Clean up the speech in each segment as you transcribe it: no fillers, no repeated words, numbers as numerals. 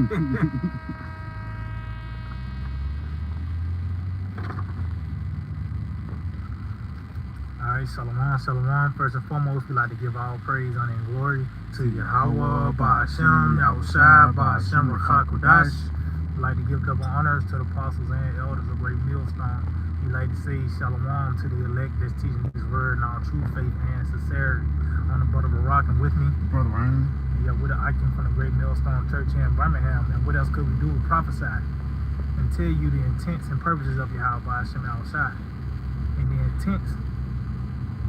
Alright, Shalom, Shalom. First and foremost, we like to give all praise, honor, and glory to Yahweh, Ba'ashem, Yahushua, Ba'ashem, Rachakodash. We like to give double honors to the apostles and elders of Great Millstone. We like to say Shalom to the elect that's teaching His word in all true faith and sincerity. On the brother Barak and with me, Brother Ryan. Yeah, we're the icon from the Great Millstone Church here in Birmingham. And what else could we do but prophesy and tell you the intents and purposes of Yahweh, Ba'ashem, Yahushua. And the intents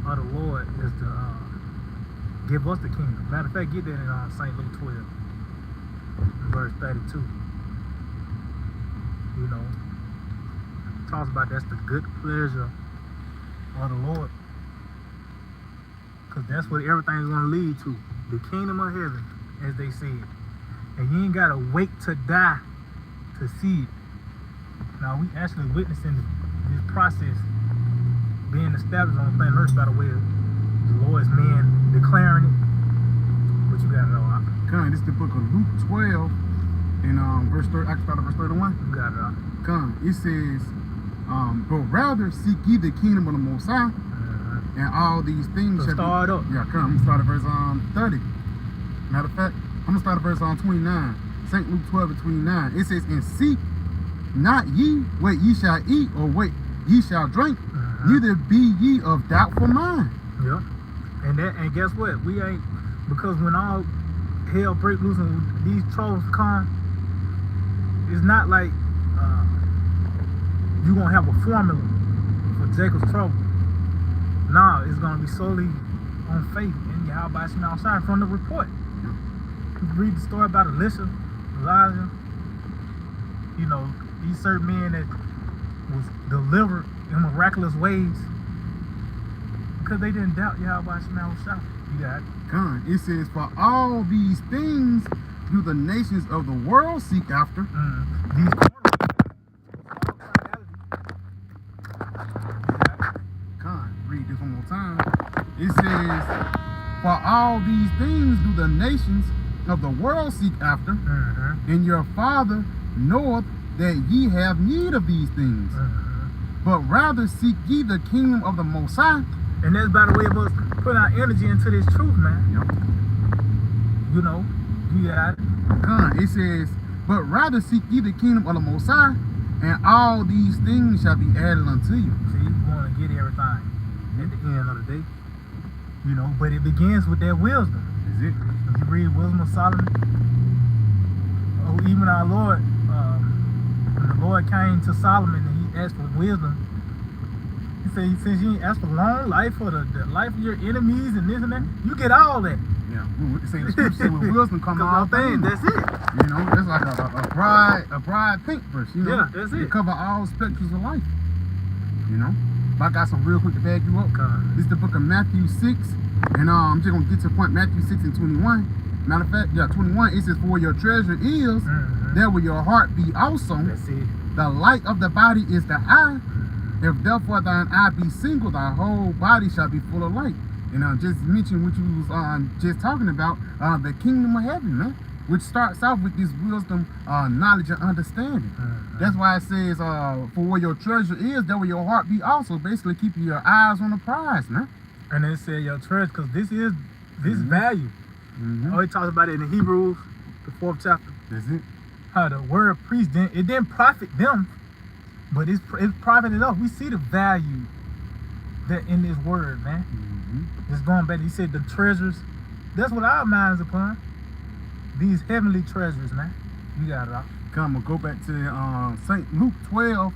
of the Lord is to give us the kingdom. Matter of fact, get that in St. Luke 12, verse 32. You know, talks about that's the good pleasure of the Lord, because that's what everything's going to lead to, the kingdom of heaven, as they said. And you ain't got to wait to die to see it. Now, we actually witnessing this process being established on planet Earth by the way of the Lord's man declaring it. What you got it all? Come, this is the book of Luke 12 and verse 30. I can start at verse 31. You got it all. Come, it says, but rather seek ye the kingdom of the Most High, and all these things So shall start be. up. Yeah, come. I'm gonna start at verse 30. Matter of fact, I'm gonna start at verse 29. St. Luke 12 and 29. It says, and seek not ye what ye shall eat or what ye shall drink. Neither be ye of doubtful mind. Yeah. And guess what? We ain't, because when all hell break loose and these troubles come, it's not like you gonna have a formula for Jacob's trouble. Nah, it's gonna be solely on faith in Yahweh Ba'ashem Yahushua from the report. You read the story about Elisha, Elijah, you know, these certain men that was delivered in miraculous ways because they didn't doubt Yahweh Ba'ashem Yahushua. You got it. Come, it says, for all these things do the nations of the world seek after. These Come, read this one more time. It says, for all these things do the nations of the world seek after, and your Father knoweth that ye have need of these things. But rather seek ye the kingdom of the Most High. And that's by the way of us putting our energy into this truth, man. Yep. You know, you got it. It says, but rather seek ye the kingdom of the Most High, and all these things shall be added unto you. See, you want to get everything at the end of the day. You know, but it begins with that wisdom. Is it? If you read Wisdom of Solomon, even our Lord, when the Lord came to Solomon and he asked for wisdom, he said, since you ain't asked for long life or the life of your enemies and this and that, you get all that. Yeah, we say the scripture say with wisdom come all things. That's it. You know, that's like a broad paintbrush, you know. Yeah, that's it. To cover all spectrums of life. You know? But I got some real quick to back you up. This is the book of Matthew 6. And I'm just gonna get to the point, Matthew 6 and 21. Matter of fact, 21, it says, for your treasure is, there will your heart be also. That's it. The light of the body is the eye. If therefore thine eye be single, thy whole body shall be full of light. And just mention what you was just talking about, the kingdom of heaven, man. Which starts off with this wisdom, knowledge, and understanding. That's why it says, for where your treasure is, there will your heart be also. Basically keeping your eyes on the prize, man. And then it said your treasure, because this is value. Oh, it talks about it in Hebrews, the 4th chapter. That's it. How the word of priest didn't profit them, but it profited us. We see the value that in this word, man. Just going back, he said the treasures. That's what our minds upon. These heavenly treasures, man. You got it all. Come, we'll go back to St. Luke 12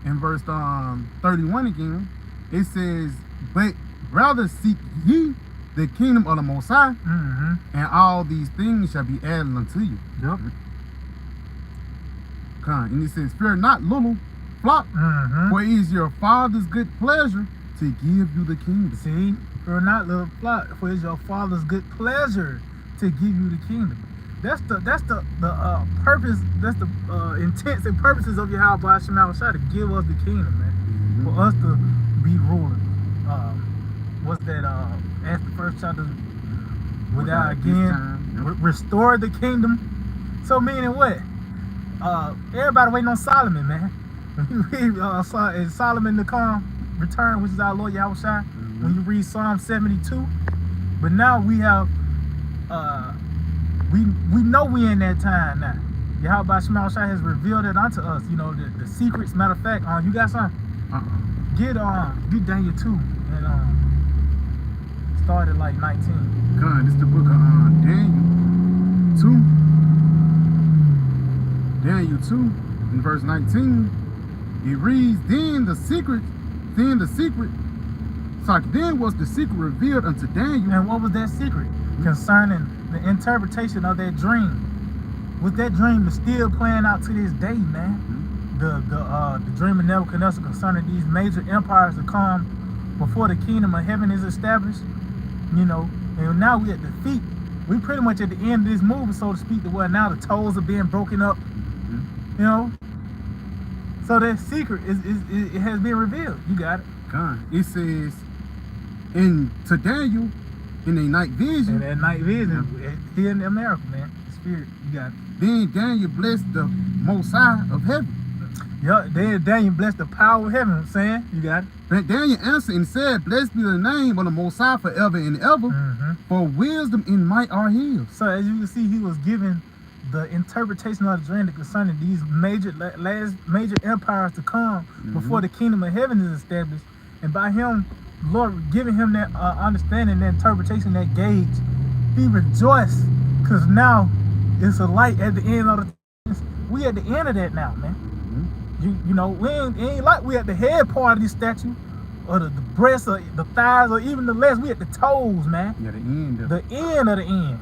and verse 31 again. It says, but rather seek ye the kingdom of the Most High, and all these things shall be added unto you. Yep. Come, and it says, fear not, little flock, for it is your Father's good pleasure to give you the kingdom. See, fear not, little flock, for it is your Father's good pleasure to give you the kingdom. That's the purpose. That's the intents and purposes of Yahweh Ba'ashem Yahushua, to give us the kingdom, man. For us to be rulers. What's that? Ask the first chapter. Without again, restore the kingdom. So meaning what? everybody waiting on Solomon, man. When you read is Solomon to come return, which is our Lord Yahweh Shai, when you read Psalm 72. But now we have we know we in that time now. Yahweh Shai has revealed it unto us, you know, the secrets. Matter of fact, you got something? Get Daniel 2 and start at like 19. God, this is the book of Daniel 2. Daniel 2 in verse 19. It reads, then was the secret revealed unto Daniel. And what was that secret? Concerning the interpretation of that dream. Was that dream is still playing out to this day, man? The dream of Nebuchadnezzar concerning these major empires to come before the kingdom of heaven is established. You know, and now we at the feet. We pretty much at the end of this movie, so to speak, to where now the toes are being broken up. You know, so that secret it has been revealed. You got it. God, it says to Daniel in a night vision. And that night vision here in America, man. The spirit, you got it. Then Daniel blessed the Most High of heaven. Yeah, then Daniel blessed the power of heaven. I'm saying, you got it. But Daniel answered and said, blessed be the name of the Most High forever and ever, for wisdom and might are his. So as you can see, he was given the interpretation of the dream concerning these major empires to come before the kingdom of heaven is established. And by him, Lord, giving him that understanding, that interpretation, that gauge, he rejoiced because now it's a light at the end of the. We at the end of that now, man. You know, we ain't like we at the head part of this statue, or the breasts, or the thighs, or even the legs. We at the toes, man. Yeah, the end. The end of the end.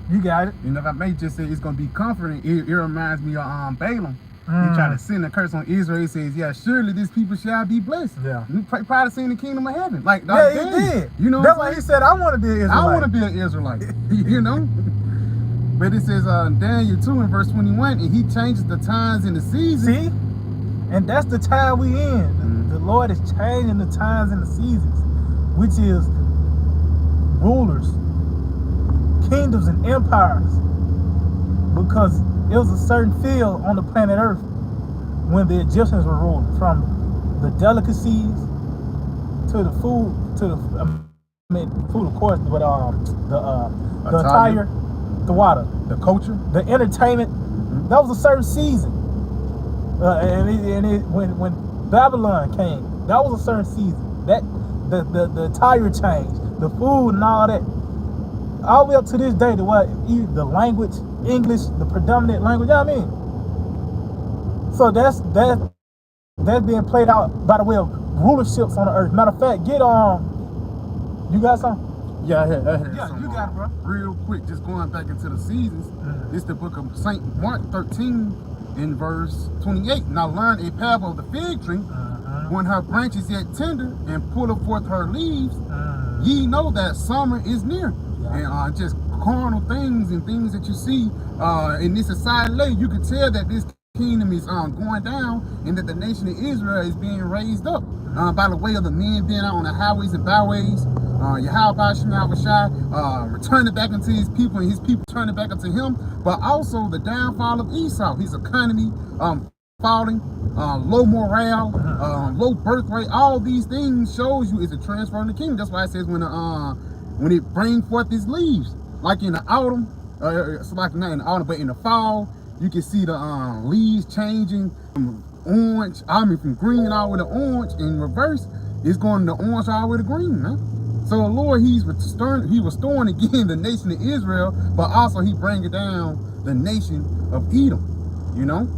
You got it. You know, if I may just say it's gonna be comforting. It reminds me of Balaam. He tried to send a curse on Israel. He says, "Yeah, surely this people shall be blessed." Yeah. You probably seen the kingdom of heaven. Like, yeah, he did. You know, that's why he said, "I want to be an Israelite." I want to be an Israelite. You know. But it says Daniel 2 in verse 21, and he changes the times and the seasons. See, and that's the time we in. The Lord is changing the times and the seasons, which is rulers, kingdoms, and empires, because it was a certain field on the planet Earth when the Egyptians were ruling, from the delicacies to the food, food of course, but the attire, the water, the culture, the entertainment. That was a certain season, when Babylon came, that was a certain season. That the attire changed, the food and all that. All the way up to this day, to what the language, English, the predominant language. You know what I mean? So that's being played out by the way of rulerships on the earth. Matter of fact, get you got something? Yeah, I had yeah, some, you got it, bro. Real quick, just going back into the seasons. It's the book of Saint Mark 13 in verse 28. Now learn a parable of the fig tree. When her branch is yet tender and pulleth forth her leaves, ye know that summer is near. And just carnal things and things that you see in this society, you can tell that this kingdom is going down, and that the nation of Israel is being raised up by the way of the men being out on the highways and byways. Yahweh Shai returning back into his people, and his people turning back into him. But also the downfall of Esau, his economy falling, low morale, low birth rate. All these things shows you is a transfer in the kingdom. That's why it says when it brings forth its leaves, like in the autumn, it's like not in the autumn, but in the fall, you can see the leaves changing from orange, from green all the way to orange. In reverse, it's going to orange all the way to green, man. So the Lord, he was restoring again the nation of Israel, but also he bringing down the nation of Edom, you know?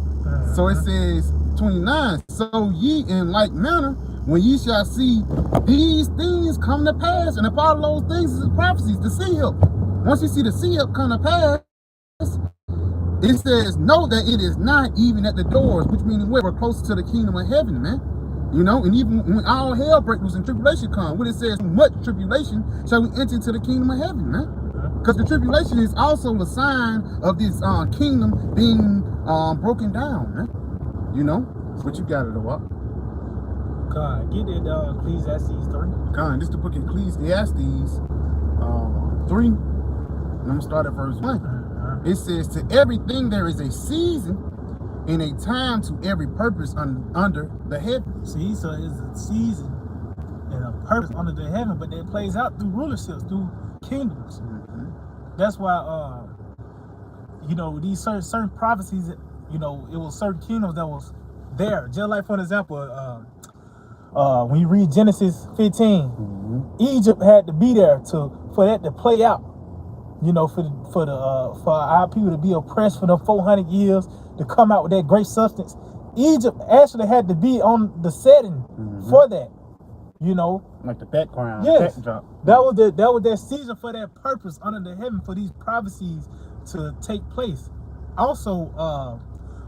So it says 29, so ye in like manner, when ye shall see these things come to pass, and a part of those things is prophecies, the sea help. Once you see the sea help come to pass, it says, know that it is not even at the doors, which means we're closer to the kingdom of heaven, man. You know, and even when all hell breaks loose and tribulation comes, when it says much tribulation shall we enter into the kingdom of heaven, man. Because the tribulation is also a sign of this kingdom being broken down, man. You know, what you got it about. God, get it, Ecclesiastes 3. God, this is the book of Ecclesiastes 3. And I'm gonna start at verse 1. It says, to everything there is a season, in a time to every purpose under the heaven. See, so it's a season and a purpose under the heaven, but that plays out through rulerships, through kingdoms. That's why, these certain prophecies, it was certain kingdoms that was there. Just like, for example, when you read Genesis 15, Egypt had to be there for that to play out. For our people to be oppressed for the 400 years, to come out with that great substance. Egypt actually had to be on the setting for that. Like the background. Yes, backdrop. that was that season for that purpose under the heaven, for these prophecies to take place. Also,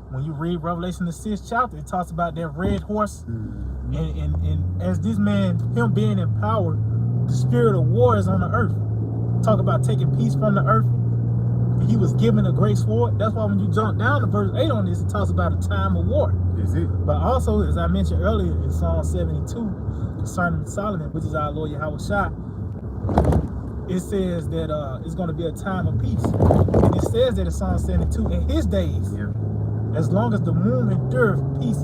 when you read Revelation the 6th chapter, it talks about that red horse, and as this man, him being empowered, the spirit of war is on the earth. Talk about taking peace from the earth. He was given a great sword. That's why when you jump down to verse 8 on this, it talks about a time of war. Is it? But also, as I mentioned earlier in Psalm 72, concerning Solomon, which is our Lord Yahweh Shai, it says that it's going to be a time of peace. And it says that in Psalm 72, in his days, as long as the moon endureth, peace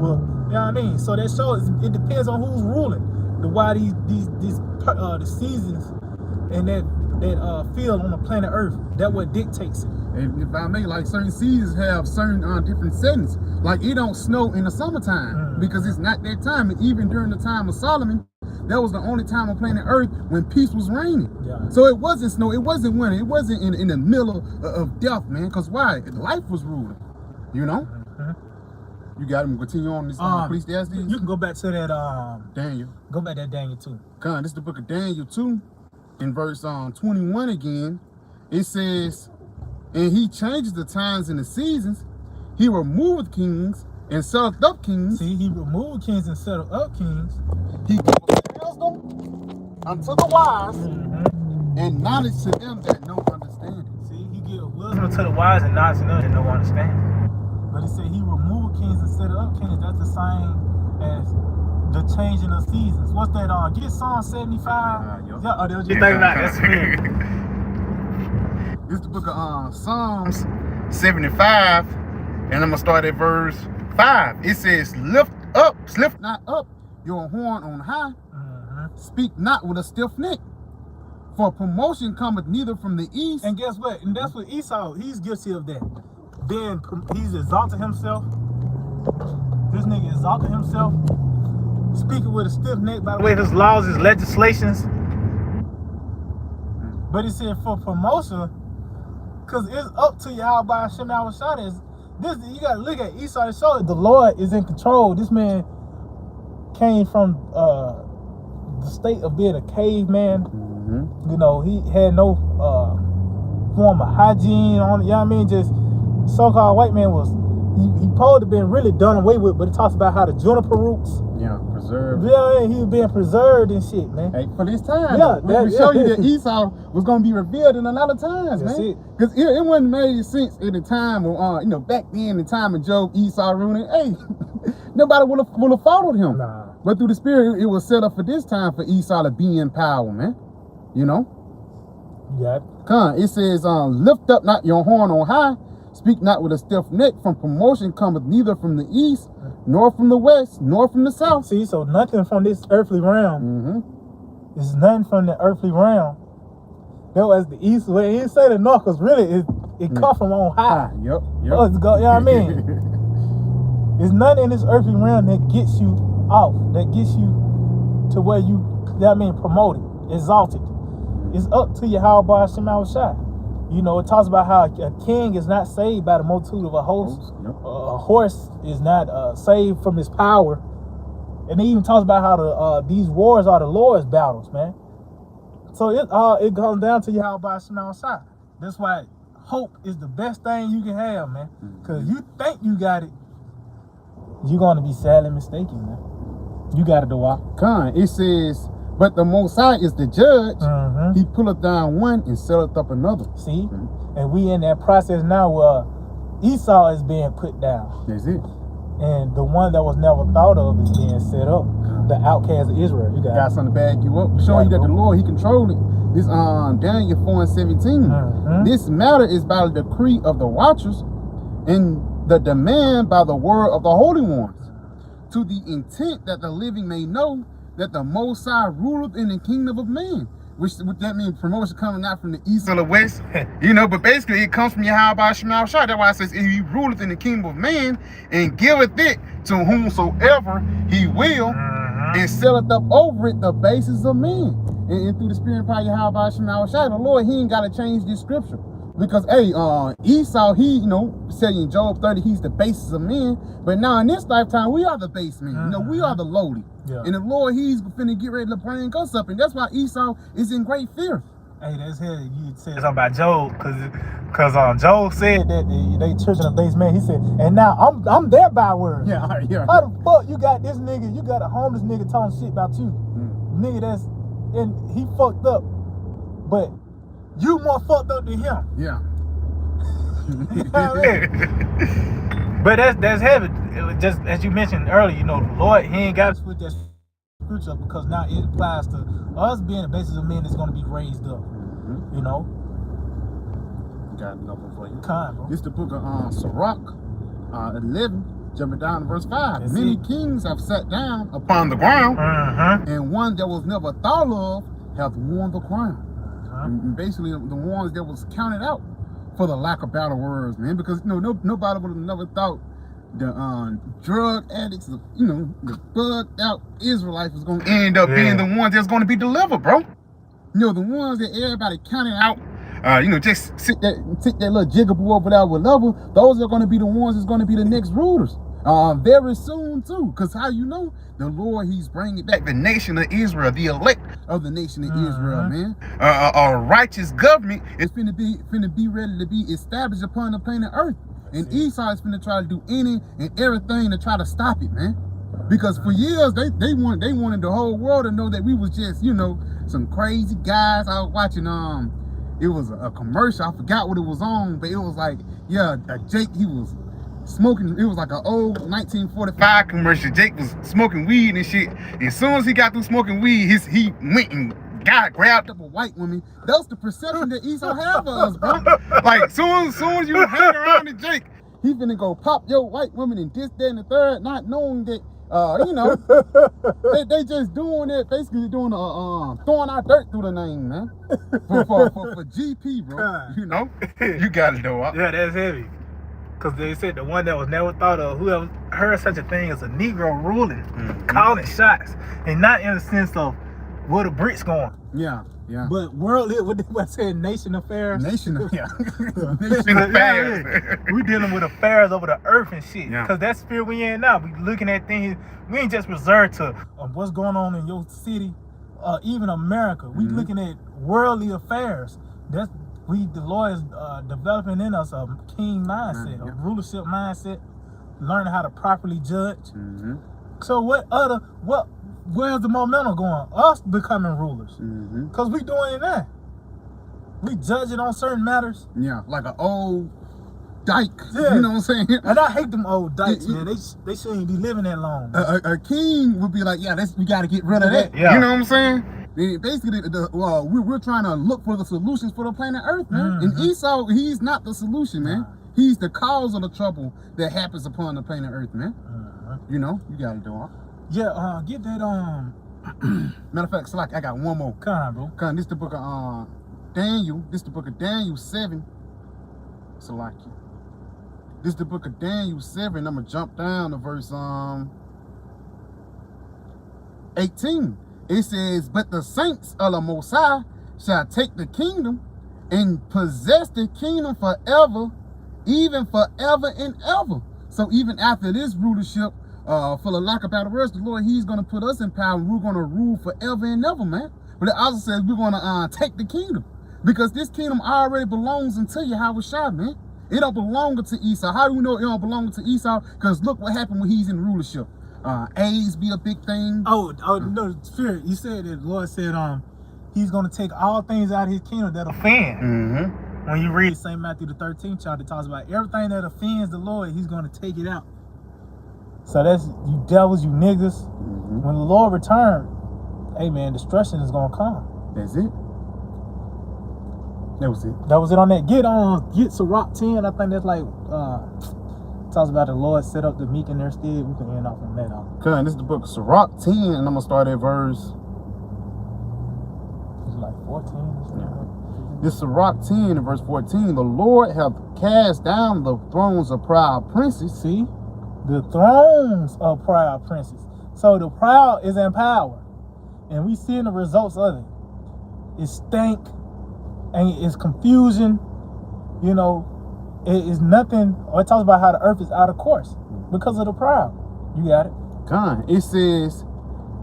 will, you know what I mean? So that shows, it depends on who's ruling. Why the seasons and that field on the planet Earth, that what dictates it. And if I may, like certain seasons have certain different settings. Like it don't snow in the summertime because it's not that time. And even during the time of Solomon, that was the only time on planet Earth when peace was reigning. So it wasn't snow, it wasn't winter, it wasn't in the middle of death, man. Because why? Life was ruling, You got him continue on this Ecclesiastes? You can go back to that Daniel. Go back to that Daniel 2. This is the book of Daniel 2, in verse 21 again. It says, and he changes the times and the seasons. He removeth kings and setteth up kings. See, he removed kings and settled up kings. He giveth wisdom unto the wise and knowledge to them that know understanding. See, he gives wisdom to the wise and knowledge to them that know understanding. But it said he removed kings and set up kings. That's the same as the changing of seasons. What's that? Get Psalm 75. Yeah, they was just thinking about that's me. This is the book of Psalms 75, and I'm gonna start at verse 5. It says, lift not up your horn on high, speak not with a stiff neck, for promotion cometh neither from the east. And guess what? And that's what Esau, he's guilty of that. Then he's exalted himself. This nigga exalted himself, speaking with a stiff neck, by the way, his laws, his legislations. But he said for promotion, because it's up to Yahweh Hashem Shai. This, you got to look at Esau to show that the Lord is in control. This man came from the state of being a caveman. He had no form of hygiene on it. You know what I mean? Just so-called white man was, he supposed to have been really done away with, but it talks about how the juniper roots. Preserved. Yeah, he was being preserved and shit, man. Hey, for this time, we show you that Esau was going to be revealed in a lot of times, man. Because it wouldn't made sense in the time of, back then, the time of Job, Esau ruling. Hey, nobody would have followed him. Nah. But through the Spirit, it was set up for this time for Esau to be in power, man. Yeah. It says, lift up not your horn on high, speak not with a stiff neck, from promotion cometh neither from the east, nor from the west, nor from the south. See, so nothing from this earthly realm. It's nothing from the earthly realm. That was the east. Well, he didn't say the north, because really it come from on high. Yep. You know what I mean? There's nothing in this earthly realm that gets you off, that gets you to where you, promoted, exalted. It's up to Yahweh Hashem Shai. It talks about how a king is not saved by the multitude of a host. A horse is not saved from his power. And it even talks about how these wars are the Lord's battles, man. So it comes down to Yahweh Hashem Shai. That's why hope is the best thing you can have, man. Because you think you got it, you're going to be sadly mistaken, man. You got it, Dawah. It says, but the Most High is the judge. He pulleth down one and setteth up another. See? And we in that process now where Esau is being put down. That's it. And the one that was never thought of is being set up. The outcast of Israel. You got something to back you up. Showing you that the Lord, he controlled it. This Daniel 4:17. This matter is by the decree of the watchers, and the demand by the word of the holy ones, to the intent that the living may know that the Most High ruleth in the kingdom of man. Which that means promotion coming not from the east or the west, but basically it comes from Yahweh Shema Shai. That's why it says, he ruleth in the kingdom of man and giveth it to whomsoever he will, and selleth up over it the basis of men. And through the spirit of power Yahweh Shema Shai, the Lord, he ain't got to change this scripture. Because, Esau, he, said in Job 30, he's the basis of men. But now in this lifetime, we are the base men. We are the lowly. Yeah. And the Lord, he's finna get ready to bring us up. And that's why Esau is in great fear. Hey, that's here. You said something about Job, because Job said that they children of base man. He said, and now I'm there by word. Yeah. How the fuck you got this nigga, you got a homeless nigga talking shit about you? Nigga and he fucked up. But you more fucked up than him. Yeah. But that's heavy. Just as you mentioned earlier, the Lord, he ain't got to switch that scripture up, because now it applies to us being the basis of men that's going to be raised up. Got another one for you. Bro. This is the book of Sirach 11, jumping down to verse 5. That's Many it. kings have sat down upon the ground, and one that was never thought of hath worn the crown. And basically, the ones that was counted out for the lack of battle words, man. Because nobody would have never thought the drug addicts, the bugged out Israelites was going to end up being the ones that's going to be delivered, bro. The ones that everybody counted out, just take that little jigaboo over there with level. Those are going to be the ones that's going to be the next rulers. Very soon too, because the Lord, he's bringing back the nation of Israel, the elect of the nation of Israel, man. A righteous government is finna be ready to be established upon the planet Earth, and Esau is finna try to do any and everything to try to stop it, man. Because for years they wanted the whole world to know that we was just some crazy guys. I was watching it was a commercial, I forgot what it was on, but it was like Jake, he was smoking. It was like an old 1945 commercial. Jake was smoking weed and shit. As soon as he got through smoking weed, he went and grabbed up a white woman. That's the perception that Esau have of us, bro. Like soon as you hang around with Jake, he finna go pop your white woman and this, that, and the third, not knowing that they just doing it, basically doing throwing our dirt through the name, man. For GP, bro. You gotta know. Yeah, that's heavy. Because they said the one that was never thought of, whoever heard such a thing as a Negro ruling, calling shots, and not in the sense of where the bricks going. Yeah. But worldly, what they said, nation affairs. Nation affairs. We dealing with affairs over the earth and shit. Because that's the sphere we in now. We looking at things. We ain't just reserved to what's going on in your city, even America. We looking at worldly affairs. The Lord is developing in us a king mindset, a rulership mindset, learning how to properly judge. So where's the momentum going? Us becoming rulers. Because we doing it now. We judging on certain matters. Yeah, like an old dyke. Yeah. You know what I'm saying? And I hate them old dykes, man. They shouldn't be living that long. A king would be like, we got to get rid of that. Yeah. You know what I'm saying? Basically, we're trying to look for the solutions for the planet Earth, man. And Esau, he's not the solution, man. He's the cause of the trouble that happens upon the planet Earth, man. You got to do it. Yeah, get that Matter of fact, so I got one more. Come on, bro. This the book of Daniel. This the book of Daniel 7. Salaki. This the book of Daniel 7. I'm gonna jump down to verse 18. It says, but the saints of the Most High shall take the kingdom and possess the kingdom forever, even forever and ever. So even after this rulership, for the lack of better words, the Lord, he's going to put us in power and we're going to rule forever and ever, man. But it also says we're going to take the kingdom, because this kingdom already belongs unto Yahweh Shai, man. It don't belong to Esau. How do we know it don't belong to Esau? Because look what happened when he's in rulership. AIDS be a big thing. No, Spirit, you said that the Lord said he's going to take all things out of his kingdom that offend. When you read St. Matthew the 13th chapter, it talks about everything that offends the Lord, he's going to take it out. So that's you devils, you niggas. When the Lord returns, hey man, destruction is going to come. That's it. That was it. That was it on that. Get Sirach 10. I think that's like talks about the Lord set up the meek in their stead. We can end off on that. Okay, this is the book of Sirach 10, and I'm gonna start at verse. It's like 14. This Sirach 10 and verse 14. The Lord hath cast down the thrones of proud princes. See, the thrones of proud princes. So the proud is in power, and we seeing the results of it. It's stank, and it's confusion. You know, it is nothing. Or it talks about how the earth is out of course because of the proud. You got it. God, it says,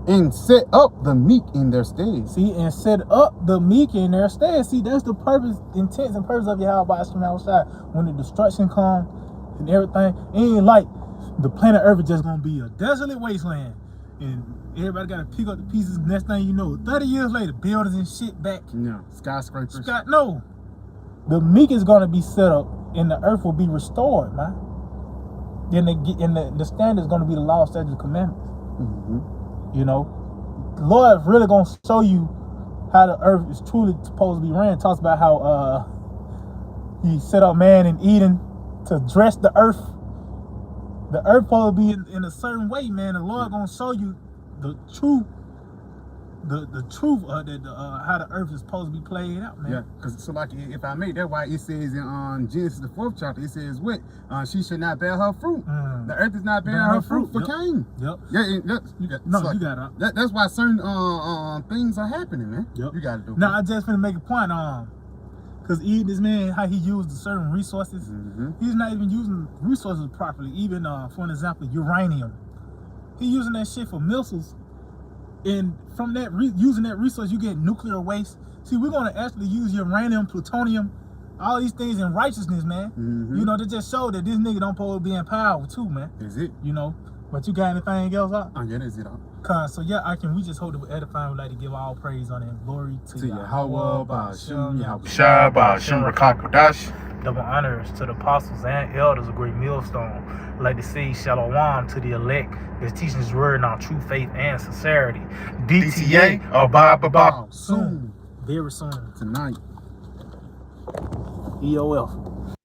and set up the meek in their stead. See, and set up the meek in their stead. See, that's the purpose, intent, and purpose of Yahweh Hashem outside. When the destruction comes and everything, it ain't like the planet Earth is just gonna be a desolate wasteland, and everybody gotta pick up the pieces. Next thing you know, 30 years later, buildings and shit back. Yeah, skyscrapers. No, the meek is gonna be set up, and the earth will be restored, man. Then the standard is gonna be the law, statutes, and commandments. You know, the Lord really gonna show you how the earth is truly supposed to be ran. Talks about how he set up man in Eden to dress the earth. The earth supposed to be in a certain way, man. The Lord gonna show you the truth, the truth of how the earth is supposed to be played out, man. Yeah, because so like if I may, that's why it says in Genesis the 4th chapter, it says what? She should not bear her fruit. The earth is not bearing her fruit for Cain. Yep. Yeah, you got. No, like, you got it. That's why certain things are happening, man. Yep. You got to do. Now I just finna make a point, because Eden, this man, how he used certain resources, he's not even using resources properly. Even for an example, uranium, he using that shit for missiles. And from that, using that resource, you get nuclear waste. See, we're going to actually use uranium, plutonium, all these things in righteousness, man. You know, to just show that this nigga don't supposed to be in power too, man. Is it? You know, but you got anything else up? Oh, yeah, that's it. So yeah, we just hope that we're edifying. We'd like to give all praise, honor, and glory to Yahweh, Ba'ashem, Yahweh. Double honors to the apostles and elders of Great Millstone. I'd like to say shalom to the elect that's teaching his word in our true faith and sincerity. DTA, Abba, soon. Very soon. Tonight. EOF.